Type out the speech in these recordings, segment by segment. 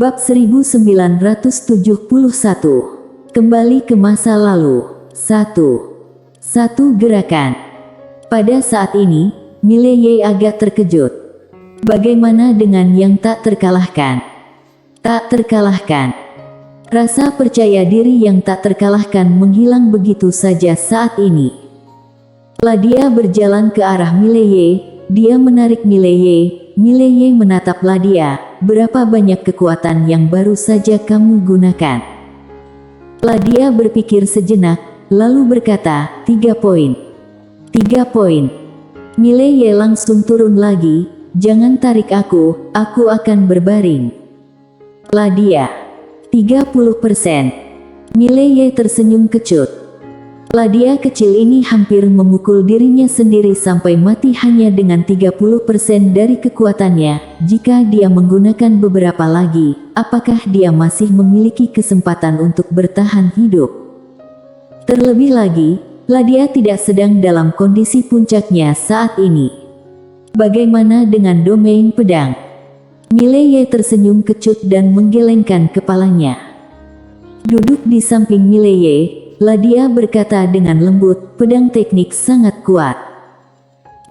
Bab 1971. Kembali ke masa lalu. 1. Gerakan. Pada saat ini, Mileye agak terkejut. Bagaimana dengan yang tak terkalahkan? Tak terkalahkan. Rasa percaya diri yang tak terkalahkan menghilang begitu saja saat ini. Ladia berjalan ke arah Mileye, dia menarik Mileye. Mileye menatap Ladia, berapa banyak kekuatan yang baru saja kamu gunakan? Ladia berpikir sejenak, lalu berkata, 3 poin. 3 poin. Mileye langsung turun lagi, jangan tarik aku akan berbaring. Ladia, 30%. Mileye tersenyum kecut. Ladia kecil ini hampir memukul dirinya sendiri sampai mati hanya dengan 30% dari kekuatannya. Jika dia menggunakan beberapa lagi, apakah dia masih memiliki kesempatan untuk bertahan hidup? Terlebih lagi, Ladia tidak sedang dalam kondisi puncaknya saat ini. Bagaimana dengan domain pedang? Mileye tersenyum kecut dan menggelengkan kepalanya. Duduk di samping Mileye, Ladia berkata dengan lembut, pedang teknik sangat kuat.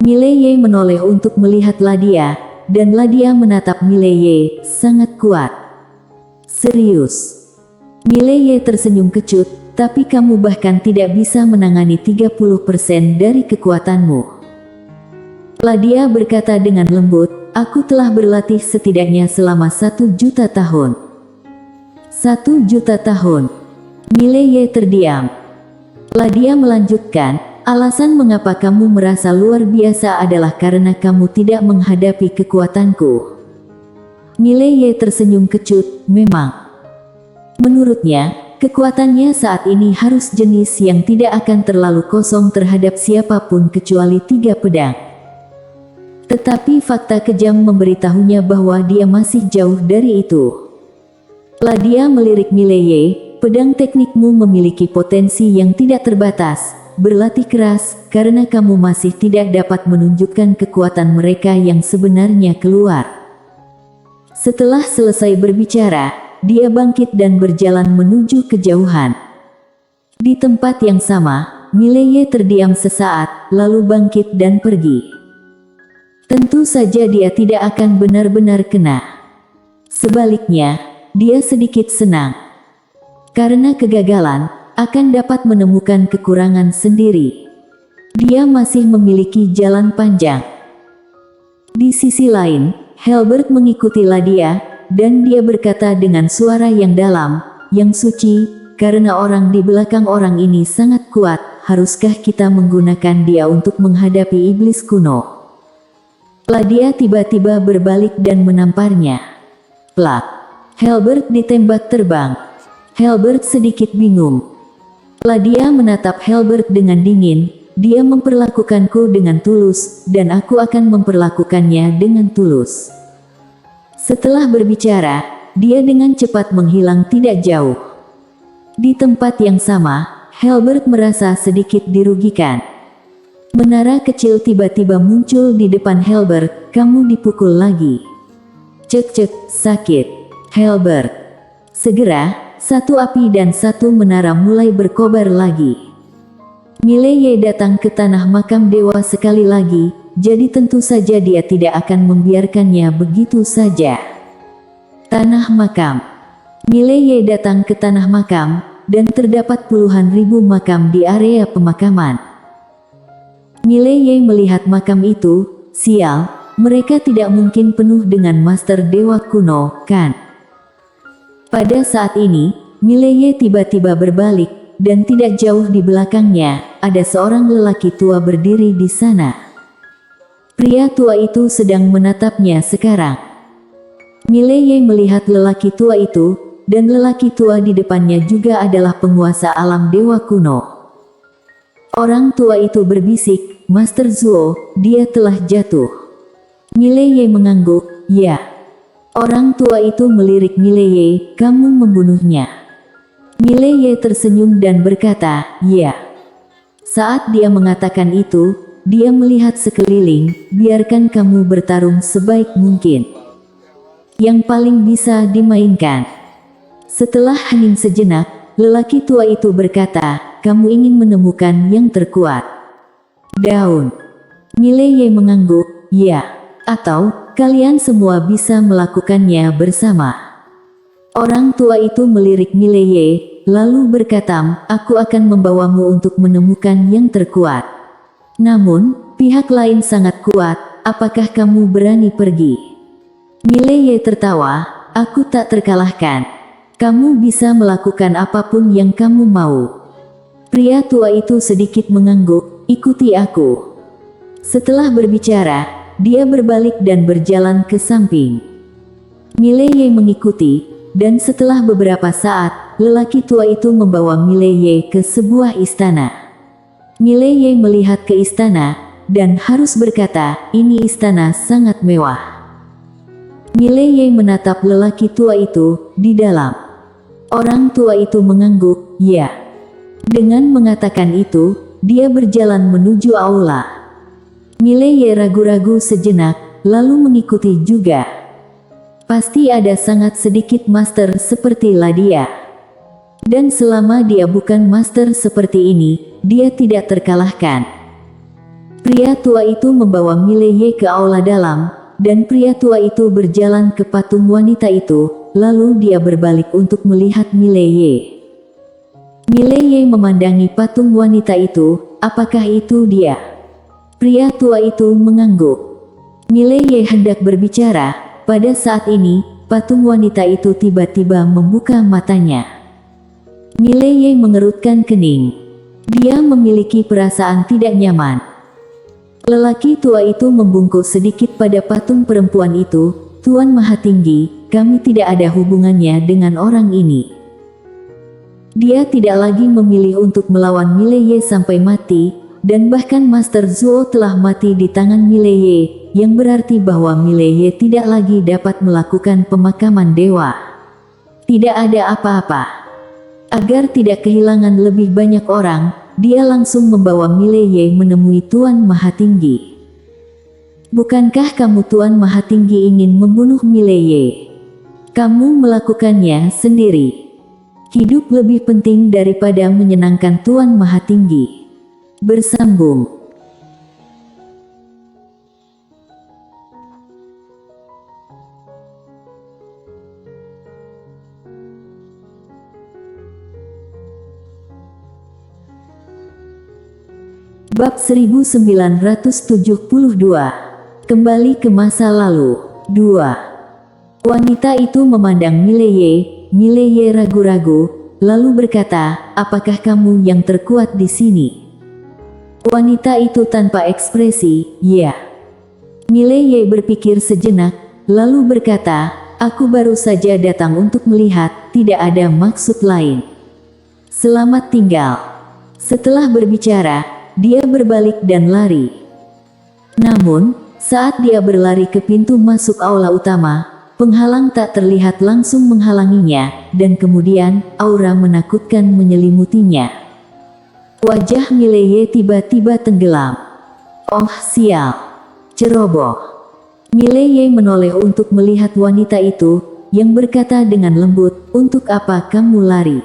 Mileye menoleh untuk melihat Ladia, dan Ladia menatap Mileye, sangat kuat. Serius. Mileye tersenyum kecut, tapi kamu bahkan tidak bisa menangani 30% dari kekuatanmu. Ladia berkata dengan lembut, aku telah berlatih setidaknya selama 1 juta tahun. 1 juta tahun. Mileye terdiam. Ladia melanjutkan, alasan mengapa kamu merasa luar biasa adalah karena kamu tidak menghadapi kekuatanku. Mileye tersenyum kecut, memang. Menurutnya, kekuatannya saat ini harus jenis yang tidak akan terlalu kosong terhadap siapapun kecuali 3 pedang. Tetapi fakta kejam memberitahunya bahwa dia masih jauh dari itu. Ladia melirik Mileye, pedang teknikmu memiliki potensi yang tidak terbatas. Berlatih keras, karena kamu masih tidak dapat menunjukkan kekuatan mereka yang sebenarnya keluar. Setelah selesai berbicara, dia bangkit dan berjalan menuju kejauhan. Di tempat yang sama, Mileye terdiam sesaat, lalu bangkit dan pergi. Tentu saja dia tidak akan benar-benar kena. Sebaliknya, dia sedikit senang. Karena kegagalan, akan dapat menemukan kekurangan sendiri. Dia masih memiliki jalan panjang. Di sisi lain, Helbert mengikuti Ladia, dan dia berkata dengan suara yang dalam, yang suci, karena orang di belakang orang ini sangat kuat, haruskah kita menggunakan dia untuk menghadapi iblis kuno? Ladia tiba-tiba berbalik dan menamparnya. Plak! Helbert ditembak terbang. Helbert sedikit bingung. Ladia menatap Helbert dengan dingin, dia memperlakukanku dengan tulus, dan aku akan memperlakukannya dengan tulus. Setelah berbicara, dia dengan cepat menghilang tidak jauh. Di tempat yang sama, Helbert merasa sedikit dirugikan. Menara kecil tiba-tiba muncul di depan Helbert, kamu dipukul lagi. Cek, sakit. Helbert. Segera, 1 api dan 1 menara mulai berkobar lagi. Mileye datang ke tanah makam dewa sekali lagi, jadi tentu saja dia tidak akan membiarkannya begitu saja. Tanah makam. Mileye datang ke tanah makam, dan terdapat puluhan ribu makam di area pemakaman. Mileye melihat makam itu, sial, mereka tidak mungkin penuh dengan master dewa kuno, kan? Pada saat ini, Mileye tiba-tiba berbalik, dan tidak jauh di belakangnya, ada seorang lelaki tua berdiri di sana. Pria tua itu sedang menatapnya sekarang. Mileye melihat lelaki tua itu, dan lelaki tua di depannya juga adalah penguasa alam dewa kuno. Orang tua itu berbisik, Master Zuo, dia telah jatuh. Mileye mengangguk, ya. Orang tua itu melirik Mileye, kamu membunuhnya. Mileye tersenyum dan berkata, ya. Saat dia mengatakan itu, dia melihat sekeliling, biarkan kamu bertarung sebaik mungkin. yang paling bisa dimainkan. Setelah hening sejenak, lelaki tua itu berkata, kamu ingin menemukan yang terkuat. Daun. Mileye mengangguk, ya. Atau, kalian semua bisa melakukannya bersama. Orang tua itu melirik Mileye, lalu berkata, aku akan membawamu untuk menemukan yang terkuat. Namun, pihak lain sangat kuat, apakah kamu berani pergi? Mileye tertawa, aku tak terkalahkan. Kamu bisa melakukan apapun yang kamu mau. Pria tua itu sedikit mengangguk, ikuti aku. Setelah berbicara, dia berbalik dan berjalan ke samping. Mileye mengikuti, dan setelah beberapa saat, lelaki tua itu membawa Mileye ke sebuah istana. Mileye melihat ke istana, dan harus berkata, ini istana sangat mewah. Mileye menatap lelaki tua itu di dalam. Orang tua itu mengangguk, ya. Dengan mengatakan itu, dia berjalan menuju aula. Mileye ragu-ragu sejenak, lalu mengikuti juga. Pasti ada sangat sedikit master seperti dia. Dan selama dia bukan master seperti ini, dia tidak terkalahkan. Pria tua itu membawa Mileye ke aula dalam, dan pria tua itu berjalan ke patung wanita itu, lalu dia berbalik untuk melihat Mileye. Mileye memandangi patung wanita itu, apakah itu dia? Pria tua itu mengangguk. Mileye hendak berbicara, pada saat ini, patung wanita itu tiba-tiba membuka matanya. Mileye mengerutkan kening. Dia memiliki perasaan tidak nyaman. Lelaki tua itu membungkuk sedikit pada patung perempuan itu, Tuan Maha Tinggi, kami tidak ada hubungannya dengan orang ini. Dia tidak lagi memilih untuk melawan Mileye sampai mati, dan bahkan Master Zuo telah mati di tangan Mileye, yang berarti bahwa Mileye tidak lagi dapat melakukan pemakaman dewa. Tidak ada apa-apa. Agar tidak kehilangan lebih banyak orang, dia langsung membawa Mileye menemui Tuan Maha Tinggi. Bukankah kamu Tuan Maha Tinggi ingin membunuh Mileye? Kamu melakukannya sendiri. Hidup lebih penting daripada menyenangkan Tuan Maha Tinggi. Bersambung. Bab 1972. Kembali ke masa lalu. 2. Wanita itu memandang Mileye. Mileye ragu-ragu, lalu berkata, apakah kamu yang terkuat di sini? Wanita itu tanpa ekspresi, ya. Mileye berpikir sejenak, lalu berkata, aku baru saja datang untuk melihat, tidak ada maksud lain. Selamat tinggal. Setelah berbicara, dia berbalik dan lari. Namun, saat dia berlari ke pintu masuk aula utama, penghalang tak terlihat langsung menghalanginya, dan kemudian, aura menakutkan menyelimutinya. Wajah Mileye tiba-tiba tenggelam. Oh sial. Ceroboh. Mileye menoleh untuk melihat wanita itu, yang berkata dengan lembut, untuk apa kamu lari?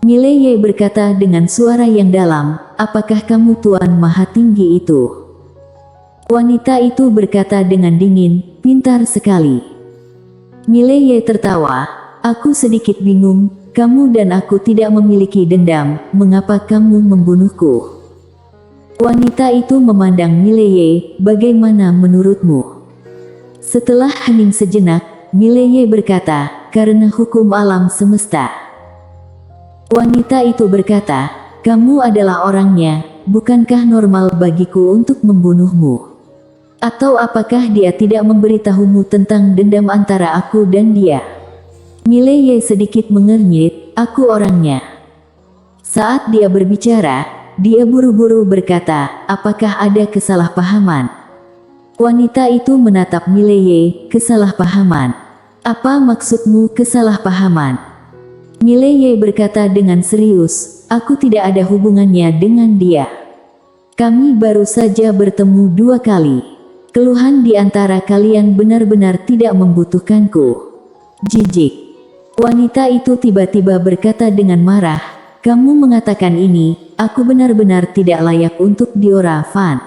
Mileye berkata dengan suara yang dalam, apakah kamu Tuan Maha Tinggi itu? Wanita itu berkata dengan dingin, pintar sekali. Mileye tertawa, aku sedikit bingung, kamu dan aku tidak memiliki dendam, mengapa kamu membunuhku? Wanita itu memandang Mileye, bagaimana menurutmu? Setelah hening sejenak, Mileye berkata, karena hukum alam semesta. Wanita itu berkata, kamu adalah orangnya, bukankah normal bagiku untuk membunuhmu? Atau apakah dia tidak memberitahumu tentang dendam antara aku dan dia? Mileye sedikit mengernyit, aku orangnya. Saat dia berbicara, dia buru-buru berkata, apakah ada kesalahpahaman? Wanita itu menatap Mileye, kesalahpahaman. Apa maksudmu kesalahpahaman? Mileye berkata dengan serius, aku tidak ada hubungannya dengan dia. Kami baru saja bertemu 2 kali. keluhan di antara kalian benar-benar tidak membutuhkanku. Jijik. Wanita itu tiba-tiba berkata dengan marah, kamu mengatakan ini, aku benar-benar tidak layak untuk Diora Van.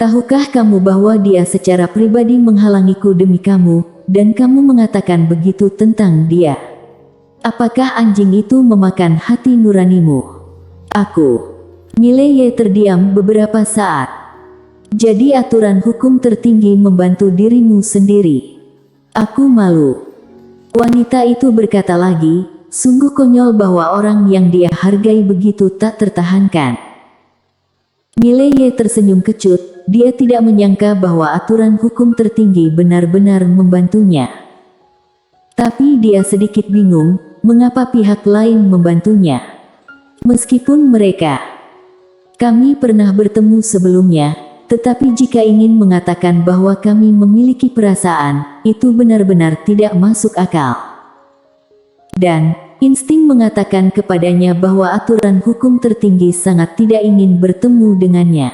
Tahukah kamu bahwa dia secara pribadi menghalangiku demi kamu, dan kamu mengatakan begitu tentang dia? Apakah anjing itu memakan hati nuranimu? Aku. Mileye terdiam beberapa saat. Jadi aturan hukum tertinggi membantu dirimu sendiri. Aku malu. Wanita itu berkata lagi, sungguh konyol bahwa orang yang dia hargai begitu tak tertahankan. Mileye tersenyum kecut, dia tidak menyangka bahwa aturan hukum tertinggi benar-benar membantunya. Tapi dia sedikit bingung, mengapa pihak lain membantunya. Meskipun kami pernah bertemu sebelumnya, tetapi jika ingin mengatakan bahwa kami memiliki perasaan, itu benar-benar tidak masuk akal. Dan, insting mengatakan kepadanya bahwa aturan hukum tertinggi sangat tidak ingin bertemu dengannya.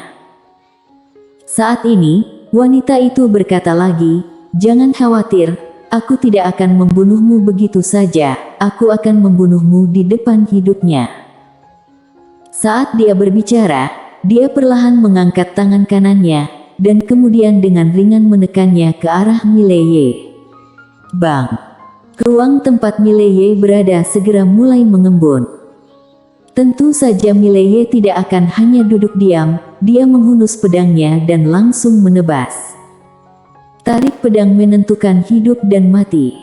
Saat ini, wanita itu berkata lagi, jangan khawatir, aku tidak akan membunuhmu begitu saja, aku akan membunuhmu di depan hidupnya. Saat dia berbicara, dia perlahan mengangkat tangan kanannya, dan kemudian dengan ringan menekannya ke arah Mileye. Bang! Ruang tempat Mileye berada segera mulai mengembun. Tentu saja Mileye tidak akan hanya duduk diam, dia menghunus pedangnya dan langsung menebas. Tarik pedang menentukan hidup dan mati.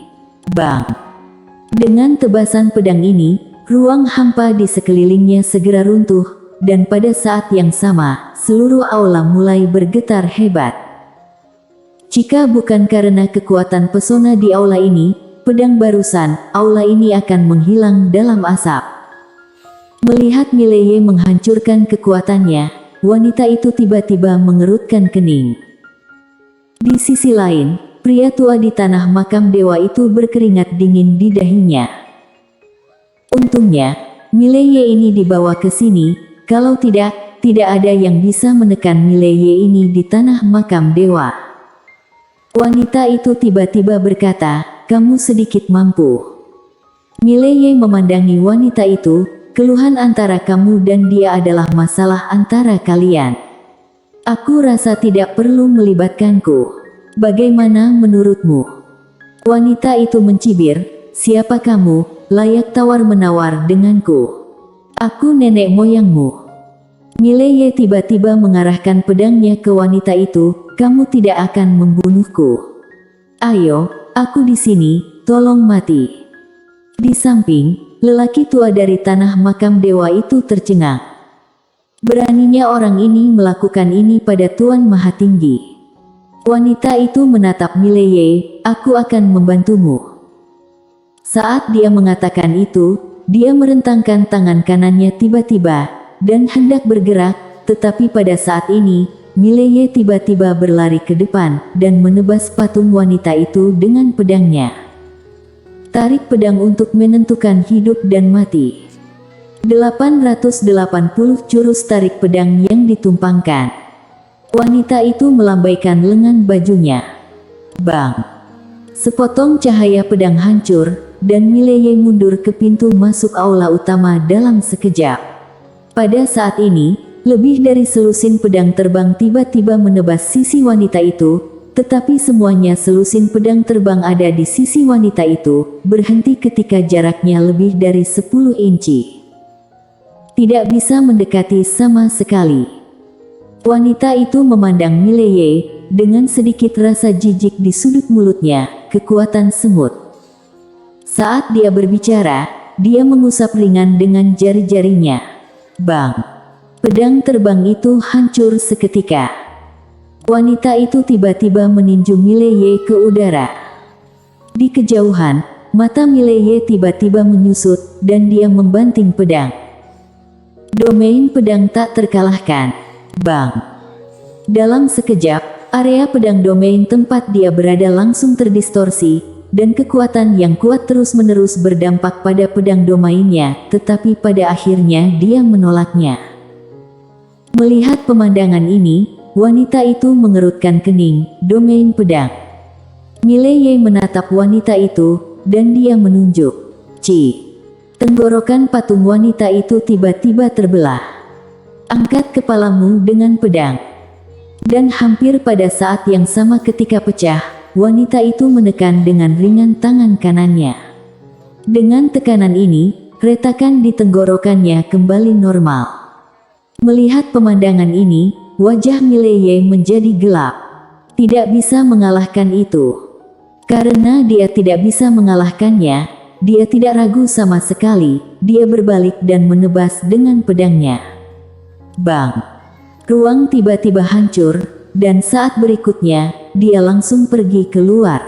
Bang! Dengan tebasan pedang ini, ruang hampa di sekelilingnya segera runtuh, dan pada saat yang sama, seluruh aula mulai bergetar hebat. Jika bukan karena kekuatan pesona di aula ini, pedang barusan, aula ini akan menghilang dalam asap. Melihat Mileye menghancurkan kekuatannya, wanita itu tiba-tiba mengerutkan kening. Di sisi lain, pria tua di tanah makam dewa itu berkeringat dingin di dahinya. Untungnya, Mileye ini dibawa ke sini. Kalau tidak ada yang bisa menekan Mileye ini di tanah makam dewa. Wanita itu tiba-tiba berkata, kamu sedikit mampu. Mileye memandangi wanita itu, keluhan antara kamu dan dia adalah masalah antara kalian. Aku rasa tidak perlu melibatkanku. Bagaimana menurutmu? Wanita itu mencibir, siapa kamu, layak tawar-menawar denganku? Aku nenek moyangmu. Mileye tiba-tiba mengarahkan pedangnya ke wanita itu, kamu tidak akan membunuhku. Ayo, aku di sini, tolong mati. Di samping, lelaki tua dari tanah makam dewa itu tercengang. Beraninya orang ini melakukan ini pada Tuan Maha Tinggi. Wanita itu menatap Mileye, aku akan membantumu. Saat dia mengatakan itu, dia merentangkan tangan kanannya tiba-tiba, dan hendak bergerak, tetapi pada saat ini, Mileye tiba-tiba berlari ke depan, dan menebas patung wanita itu dengan pedangnya. Tarik pedang untuk menentukan hidup dan mati. 880 jurus tarik pedang yang ditumpangkan. Wanita itu melambaikan lengan bajunya. Bang! Sepotong cahaya pedang hancur, dan Mileye mundur ke pintu masuk aula utama dalam sekejap. Pada saat ini, lebih dari selusin pedang terbang tiba-tiba menebas sisi wanita itu, tetapi semuanya selusin pedang terbang ada di sisi wanita itu, berhenti ketika jaraknya lebih dari 10 inci. Tidak bisa mendekati sama sekali. Wanita itu memandang Mileye, dengan sedikit rasa jijik di sudut mulutnya, kekuatan semut. Saat dia berbicara, dia mengusap ringan dengan jari-jarinya. Bang! Pedang terbang itu hancur seketika. Wanita itu tiba-tiba meninju Mileye ke udara. Di kejauhan, mata Mileye tiba-tiba menyusut, dan dia membanting pedang. Domain pedang tak terkalahkan. Bang! Dalam sekejap, area pedang domain tempat dia berada langsung terdistorsi, dan kekuatan yang kuat terus-menerus berdampak pada pedang domainnya, tetapi pada akhirnya dia menolaknya. Melihat pemandangan ini, wanita itu mengerutkan kening, domain pedang. Mileye menatap wanita itu, dan dia menunjuk. Ci. Tenggorokan patung wanita itu tiba-tiba terbelah. Angkat kepalamu dengan pedang. Dan hampir pada saat yang sama ketika pecah, wanita itu menekan dengan ringan tangan kanannya. Dengan tekanan ini, retakan di tenggorokannya kembali normal. Melihat pemandangan ini, wajah Mileye menjadi gelap. Tidak bisa mengalahkan itu. Karena dia tidak bisa mengalahkannya, dia tidak ragu sama sekali, dia berbalik dan menebas dengan pedangnya. Bang! Ruang tiba-tiba hancur, dan saat berikutnya, dia langsung pergi keluar.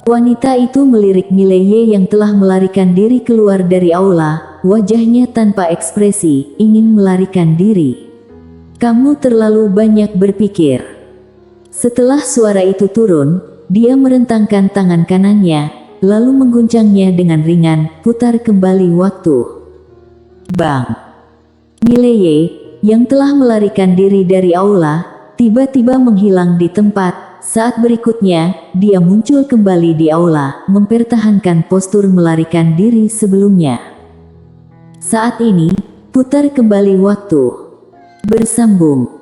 Wanita itu melirik Mileye yang telah melarikan diri keluar dari aula, wajahnya tanpa ekspresi, ingin melarikan diri. Kamu terlalu banyak berpikir. Setelah suara itu turun, dia merentangkan tangan kanannya, lalu mengguncangnya dengan ringan, putar kembali waktu. Bang! Mileye, yang telah melarikan diri dari aula, tiba-tiba menghilang di tempat. Saat berikutnya, dia muncul kembali di aula, mempertahankan postur melarikan diri sebelumnya. Saat ini, putar kembali waktu. Bersambung.